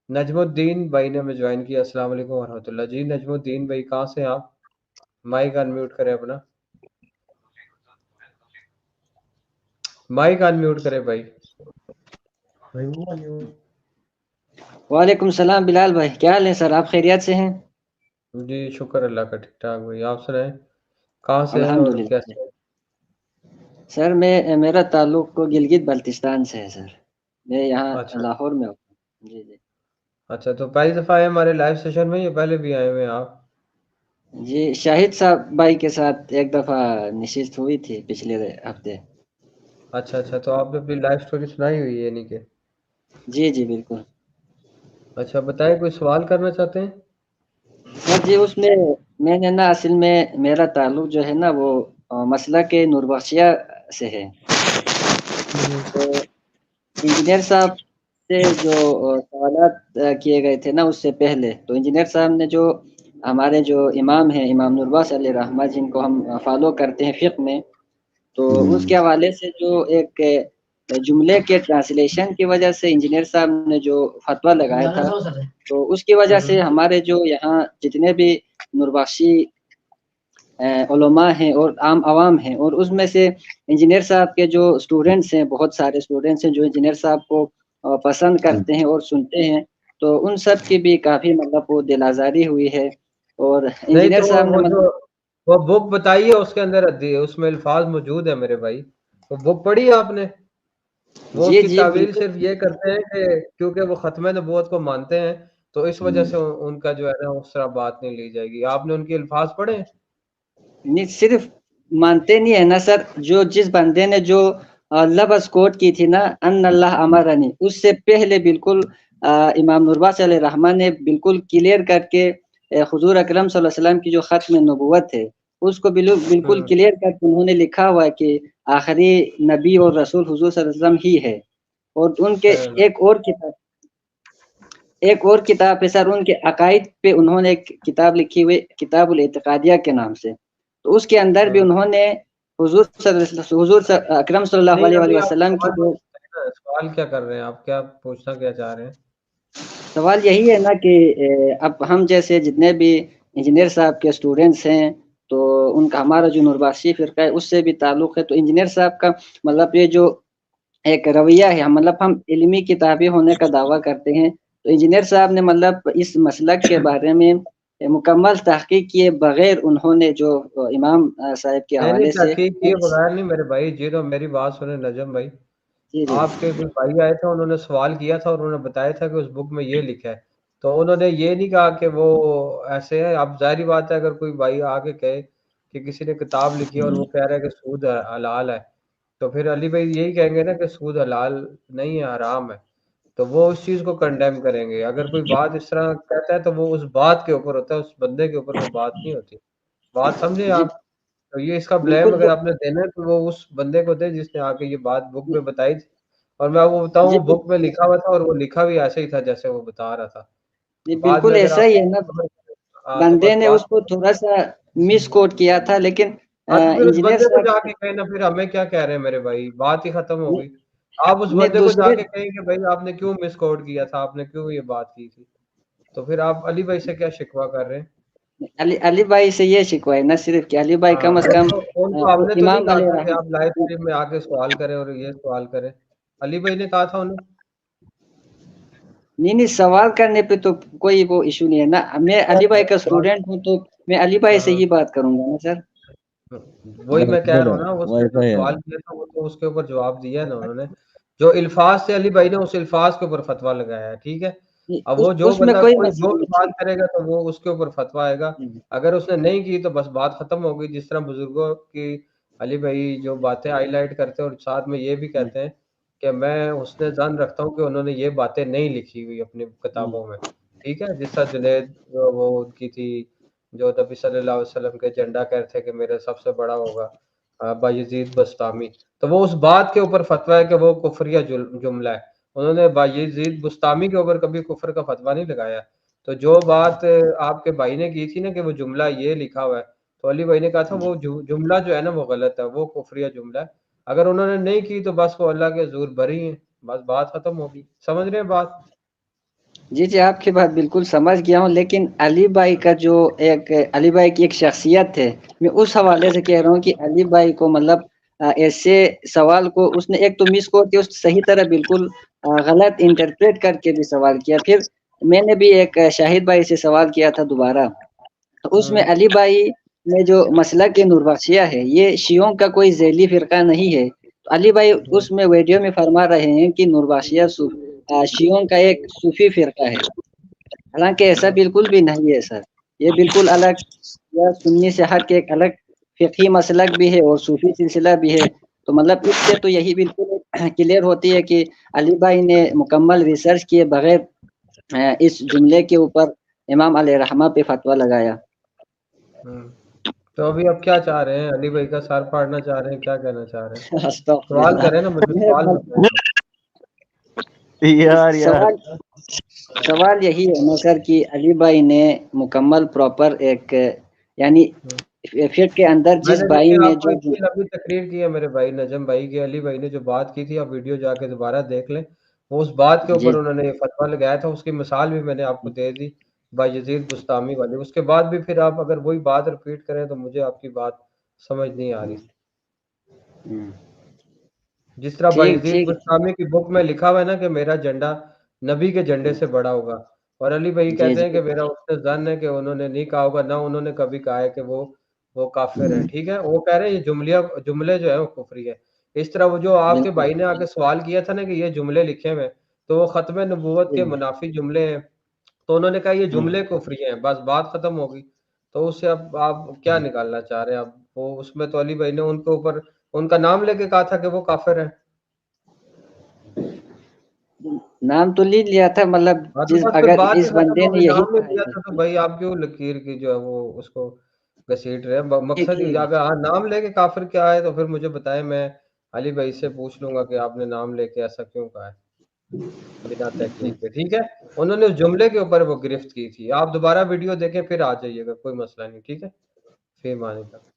نجم الدین بھائی نے ہمیں جوائن کیا. السلام علیکم ورحمۃ اللہ. جی نجم الدین بھائی کہاں سے ہیں آپ؟ مائک ان میوٹ کریں اپنا. مائک ان میوٹ کریں بھائی. وعلیکم السلام بلال بھائی، کیا حال ہے سر؟ آپ خیریت سے ہیں؟ جی شکر اللہ کا، ٹھیک ٹھاک بھائی. آپ سنائیں کہاں سے ہیں اور الحمدللہ کیسے ہیں؟ سر، میرا تعلق گلگت بلتستان سے ہے سر. میں یہاں اچھا لاہور میں ہوں. جی جی اچھا. تو پہلی دفعہ آئے ہمارے لائیو سیشن میں یا پہلے بھی آئے ہوئے ہیں آپ؟ جی، شاہد صاحب بھائی کے ساتھ ایک دفعہ نشست ہوئی تھی پچھلے ہفتے. اچھا اچھا. تو آپ نے اپنی لائف سٹوری سنائی ہوئی ہے یعنی کہ. جی جی بالکل. اچھا بتائیں، کوئی سوال کرنا چاہتے ہیں؟ سر جی، اس میں نے نا اصل میں میرا تعلق جو ہے نا وہ مسلک نور بخشیہ سے ہے. تو انجینئر صاحب سے جو سوالات کیے گئے تھے نا اس سے پہلے، تو انجینئر صاحب نے جو ہمارے جو امام ہیں، امام نورباس علیہ رحمہ، جن کو ہم فالو کرتے ہیں فقہ میں، تو اس کے حوالے سے جو ایک جملے کے ٹرانسلیشن کی وجہ سے انجینئر صاحب نے جو فتویٰ لگایا تھا، تو اس کی وجہ سے ہمارے جو یہاں جتنے بھی نوربخشی علماء ہیں اور عام عوام ہیں، اور اس میں سے انجینئر صاحب کے جو اسٹوڈنٹس ہیں، بہت سارے اسٹوڈنٹس ہیں جو انجینئر صاحب کو پسند کرتے ہیں اور سنتے ہیں، تو ان سب کی بھی کافی مطلب وہ دل آزاری ہوئی ہے. اور نہیں انجینئر تو صاحب نے وہ جو مطلب وہ بک بتائیے، اس کے اندر اس میں الفاظ موجود ہیں میرے بھائی. وہ بک پڑھی ہے آپ نے؟ وہ اس جی کی جی تعویل بالکل. صرف یہ کرتے ہیں کہ کیونکہ وہ ختم نبوت کو مانتے ہیں تو اس وجہ سے ان کا جو ہے نا اس طرح بات نہیں لی جائے گی. آپ نے ان کے الفاظ پڑھے ہیں؟ نہیں، صرف مانتے نہیں ہے نا سر. جو جس بندے نے جو لفظ کوٹ کی تھی نا، ان اللہ امرنی، اس سے پہلے بالکل امام نورباس علیہ رحمان نے بالکل کلیئر کر کے حضور اکرم صلی اللہ علیہ وسلم کی جو ختم نبوت ہے اس کو بالکل ہوں کلیئر کر کے انہوں نے لکھا ہوا ہے کہ آخری نبی اور رسول حضور صلی اللہ علیہ وسلم ہی ہے. اور ان کے ایک اور کتاب ہے سر، ان کے عقائد پہ انہوں نے ایک کتاب لکھی ہوئی، کتاب الاعتقادیہ کے نام سے. تو اس کے اندر بھی ہوں انہوں نے حضور اکرم صلی اللہ نہیں علیہ وآلہ ابھی آپ وسلم کی سوال جو سوال کیا کر رہے ہیں؟ آپ کیا پوچھنا کیا چاہ رہے ہیں؟ سوال یہی ہے نا کہ اب ہم جیسے جتنے بھی انجینئر صاحب کے اسٹوڈنٹس ہیں، تو ان کا ہمارا جو نوربخشی فرقہ ہے اس سے بھی تعلق ہے. تو انجینئر صاحب کا مطلب یہ جو ایک رویہ ہے، مطلب ہم علمی کتابی ہونے کا دعویٰ کرتے ہیں، تو انجینئر صاحب نے مطلب اس مسلک کے بارے میں مکمل تحقیق کیے بغیر انہوں نے جو امام صاحب کے نہیں نہیں، حوالے سے. تحقیق کیے بغیر نہیں میرے بھائی. جی تو میری بات سنیں نجم بھائی. جی جی آپ کے کوئی بھائی آئے تھے، انہوں نے سوال کیا تھا اور انہوں نے بتایا تھا کہ اس بک میں یہ لکھا ہے. تو انہوں نے یہ نہیں کہا کہ وہ ایسے ہے. اب ظاہری بات ہے اگر کوئی بھائی آ کے کہے کہ کسی نے کتاب لکھی ہے اور وہ کہہ رہا ہے کہ سود حلال ہے، تو پھر علی بھائی یہی کہیں گے نا کہ سود حلال نہیں ہے، حرام ہے. تو وہ اس چیز کو کنڈیم کریں گے. اگر کوئی بات اس طرح کہتا ہے تو وہ اس بات کے اوپر ہوتا ہے، اس بندے کے اوپر وہ بات نہیں ہوتی. بات سمجھے جی آپ؟ تو یہ اس کا بلیم بالکل. اگر آپ نے دینا ہے تو وہ اس بندے کو دے جس نے آ کے یہ بات بک میں بتائی تھی. اور میں وہ بتاؤں جی وہ بک میں لکھا ہوا تھا اور وہ لکھا بھی ایسے ہی تھا جیسے وہ بتا رہا تھا. جی بعد بالکل میں اگر ایسا آپ ہی ہے نا. تو بندے بس نے بات. اس کو تھوڑا سا مس کوٹ کیا تھا، لیکن ہاں تو پھر اس انجینئر بندے کو صاحب جا کے کہیں نا، پھر ہمیں کیا کہہ رہے ہیں میرے بھائی؟ بات ہی ختم ہو گئی. آپ اس نے بندے کو جا دوسرے کے کہیں کہ بھائی آپ نے کیوں مس کوٹ کیا تھا، آپ نے کیوں یہ بات کی تھی. تو پھر آپ علی بھائی سے کیا شکوہ کر رہے ہیں؟ علی بھائی سے یہ شکوہ ہے نہ صرف کہ علی بھائی ہاں کم از کم ان کو ہم نے تو نہیں امام کہا علیہ تھا کہ آپ لائف رحمہ. اسٹریم میں آ کے سوال کریں اور یہ سوال کریں. علی بھائی نے کہا تھا انہیں. نہیں سوال کرنے پہ تو کوئی وہ ایشو نہیں ہے نا. میں علی بھائی کا سوال. اسٹوڈنٹ ہوں تو میں علی بھائی سے ہاں ہی بات کروں گا نا سر. وہی میں کہہ رہا ہوں نا، اس نے جو سوال کیا تھا وہ تو اس کے اوپر جواب دیا ہے نا انہوں نے. جو الفاظ سے علی بھائی نے اس الفاظ کے اوپر فتویٰ لگایا ہے، ٹھیک ہے. اب وہ جو اس میں بندہ کوئی کوئی جو مسئلہ بھی بات کرے گا تو وہ اس کے اوپر فتویٰ آئے گا. نہیں. اگر اس نے نہیں کی تو بس بات ختم ہو گئی. جس طرح بزرگوں کی علی بھائی جو باتیں ہائی لائٹ کرتے ہیں اور ساتھ میں یہ بھی کہتے ہیں کہ میں حسن ظن رکھتا ہوں کہ انہوں نے یہ باتیں نہیں لکھی ہوئی اپنی کتابوں میں، ٹھیک ہے. جس طرح جنید وہ ان کی تھی جو نبی صلی اللہ علیہ وسلم کے جھنڈا کہتے تھے کہ میرے سب سے بڑا ہوگا بایزید بستامی. تو وہ اس بات کے اوپر فتویٰ ہے کہ وہ کفریہ جملہ ہے. انہوں نے بایزید بستامی کے اوپر کبھی کفر کا فتویٰ نہیں لگایا. تو جو بات آپ کے بھائی نے کی تھی نا کہ وہ جملہ یہ لکھا ہوا ہے، تو علی بھائی نے کہا تھا وہ جملہ جو ہے نا وہ غلط ہے، وہ کفریہ جملہ ہے. اگر انہوں نے نہیں کی تو بس وہ اللہ کے حضور بری ہیں، بس بات ختم ہوگی. سمجھ رہے ہیں بات؟ جی جی، آپ کی بات بالکل سمجھ گیا ہوں، لیکن علی بھائی کا جو علی بھائی کی ایک شخصیت ہے، میں اس حوالے سے کہہ رہا ہوں کہ علی بھائی کو مطلب ایسے سوال کو اس نے ایک تو مس کو کہ اس صحیح طرح بالکل غلط انٹرپریٹ کر کے بھی سوال کیا. پھر میں نے بھی ایک شاہد بھائی سے سوال کیا تھا دوبارہ، تو اس میں علی بھائی نے جو مسئلہ کے نوربخشیہ ہے یہ شیعوں کا کوئی ذیلی فرقہ نہیں ہے. علی بھائی اس میں ویڈیو میں فرما رہے ہیں کہ نوربخشیہ شیعوں کا ایک صوفی فرقہ ہے، حالانکہ ایسا بالکل بھی نہیں ہے سر. یہ بالکل الگ یا سنی سے ہٹ کے ایک الگ فقہی مسلک بھی ہے اور صوفی سلسلہ بھی ہے. تو مطلب اس سے تو یہی بالکل کلیئر ہوتی ہے کہ علی بھائی نے مکمل ریسرچ کیے بغیر اس جملے کے اوپر امام علیہ رحمہ پہ فتویٰ لگایا. تو ابھی اب کیا چاہ رہے ہیں؟ علی بھائی کا سر پھاڑنا چاہ رہے ہیں؟ کیا کہنا چاہ رہے ہیں؟ استغفر سوال اللہ. کریں نا، مجھے سوال بتائیں. یار سوال یہی ہے نا سر کہ علی بھائی نے مکمل پراپر ایک یعنی فقہ کے اندر میں جس نے بھائی دیکھیں نے آپ کو جو اتنی لمبی تقریر کی ہے میرے بھائی نجم بھائی کی، علی بھائی نے جو بات کی تھی، آپ ویڈیو جا کے دوبارہ دیکھ لیں. وہ اس بات کے جی اوپر انہوں نے یہ فتویٰ لگایا تھا، اس کی مثال بھی میں نے آپ کو دے دی بایزید بستامی والی. اس کے بعد بھی پھر آپ اگر وہی بات رپیٹ کریں تو مجھے آپ کی بات سمجھ نہیں آ رہی. جس طرح ٹھیک بایزید ٹھیک. بستامی کی بک میں لکھا ہوا ہے نا کہ میرا جھنڈا نبی کے جھنڈے سے بڑا ہوگا، اور علی بھائی جی کہتے ہیں جی کہ میرا اس سے ظن ہے کہ انہوں نے نہیں کہا ہوگا، نہ انہوں نے کبھی کہا ہے کہ وہ کافر ہیں. ٹھیک ہے، وہ کہہ رہے ہیں یہ جملے جو ہیں وہ کفری ہے. اس طرح وہ جو آپ کے بالکل. بھائی نے آ کے سوال کیا تھا نا کہ یہ جملے لکھے ہوئے تو وہ ختم نبوت کے جی. منافی جملے ہیں، تو انہوں نے کہا یہ جملے کفری ہیں، بس بات ختم ہوگی. تو اس سے اب آپ کیا نکالنا چاہ رہے ہیں؟ اب وہ اس میں تو علی بھائی نے ان کے اوپر ان کا نام لے کے کہا تھا کہ وہ کافر ہیں. نام تو لیا تھا، مطلب ہاں تو بس پھر اگر بات ہی اس ختم بندے ہو نے گئی. یہی نام نہیں کہا لیا ہے تھا تو بھائی آپ کیوں لکیر کی جو ہے وہ اس کو گھسیٹ رہے ہیں؟ مقصد ہی کہ اگر ہاں نام لے کے کافر کیا ہے تو پھر مجھے بتائیں، میں علی بھائی سے پوچھ لوں گا کہ آپ نے نام لے کے ایسا کیوں کہا ہے بنا تحقیق کے. ٹھیک ہے، انہوں نے اس جملے کے اوپر وہ گرفت کی تھی. آپ دوبارہ ویڈیو دیکھیں پھر آ جائیے گا، کوئی مسئلہ نہیں. ٹھیک ہے، فی امان اللہ.